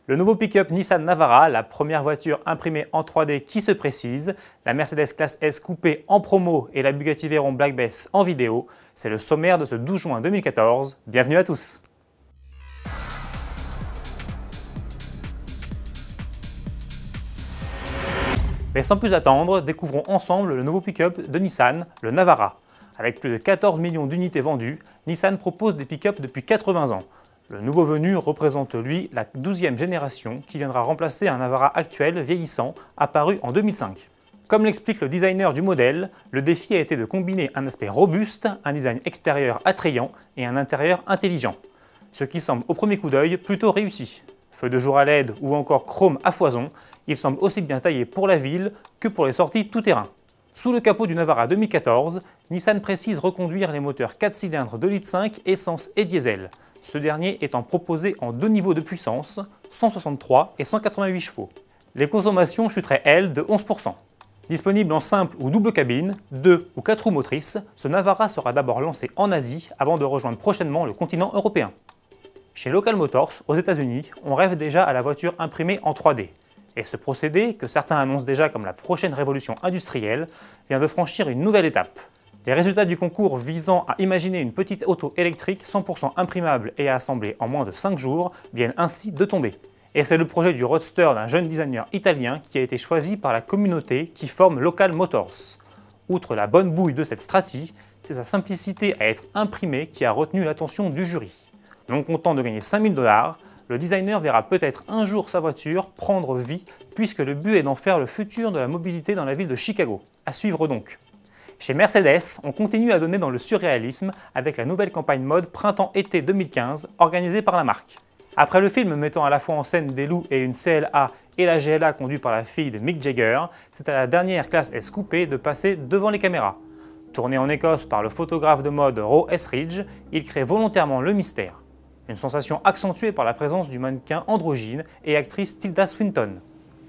Le nouveau pick-up Nissan Navara, la première voiture imprimée en 3D qui se précise, la Mercedes Classe S coupée en promo et la Bugatti Veyron Black Bess en vidéo, c'est le sommaire de ce 12 juin 2014. Bienvenue à tous. Mais sans plus attendre, découvrons ensemble le nouveau pick-up de Nissan, le Navara. Avec plus de 14 millions d'unités vendues, Nissan propose des pick-up depuis 80 ans. Le nouveau venu représente, lui, la 12e génération qui viendra remplacer un Navara actuel vieillissant apparu en 2005. Comme l'explique le designer du modèle, le défi a été de combiner un aspect robuste, un design extérieur attrayant et un intérieur intelligent. Ce qui semble au premier coup d'œil plutôt réussi. Feu de jour à LED ou encore chrome à foison, il semble aussi bien taillé pour la ville que pour les sorties tout-terrain. Sous le capot du Navara 2014, Nissan précise reconduire les moteurs 4 cylindres 2,5 litres essence et diesel, ce dernier étant proposé en deux niveaux de puissance, 163 et 188 chevaux. Les consommations chuteraient, elles, de 11%. Disponible en simple ou double cabine, 2 ou 4 roues motrices, ce Navara sera d'abord lancé en Asie avant de rejoindre prochainement le continent européen. Chez Local Motors, aux États-Unis, on rêve déjà à la voiture imprimée en 3D. Et ce procédé, que certains annoncent déjà comme la prochaine révolution industrielle, vient de franchir une nouvelle étape. Les résultats du concours visant à imaginer une petite auto électrique 100% imprimable et à assembler en moins de 5 jours viennent ainsi de tomber. Et c'est le projet du Roadster d'un jeune designer italien qui a été choisi par la communauté qui forme Local Motors. Outre la bonne bouille de cette Stratti, c'est sa simplicité à être imprimée qui a retenu l'attention du jury. Non content de gagner 5000 $, le designer verra peut-être un jour sa voiture prendre vie puisque le but est d'en faire le futur de la mobilité dans la ville de Chicago. À suivre donc. Chez Mercedes, on continue à donner dans le surréalisme avec la nouvelle campagne mode Printemps-été 2015 organisée par la marque. Après le film mettant à la fois en scène des loups et une CLA et la GLA conduite par la fille de Mick Jagger, c'est à la dernière classe S coupée de passer devant les caméras. Tourné en Écosse par le photographe de mode Roe Esridge, il crée volontairement le mystère. Une sensation accentuée par la présence du mannequin androgyne et actrice Tilda Swinton.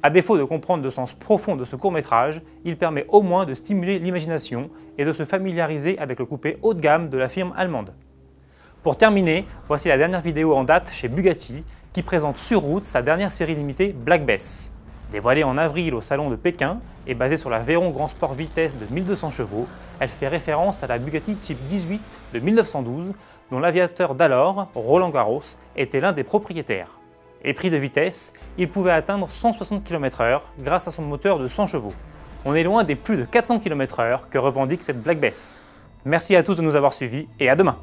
À défaut de comprendre le sens profond de ce court-métrage, il permet au moins de stimuler l'imagination et de se familiariser avec le coupé haut de gamme de la firme allemande. Pour terminer, voici la dernière vidéo en date chez Bugatti qui présente sur route sa dernière série limitée Black Bess. Dévoilée en avril au salon de Pékin et basée sur la Veyron Grand Sport Vitesse de 1200 chevaux, elle fait référence à la Bugatti Type 18 de 1912 dont l'aviateur d'alors, Roland Garros, était l'un des propriétaires. Épris de vitesse, il pouvait atteindre 160 km/h grâce à son moteur de 100 chevaux. On est loin des plus de 400 km/h que revendique cette Black Bess. Merci à tous de nous avoir suivis et à demain.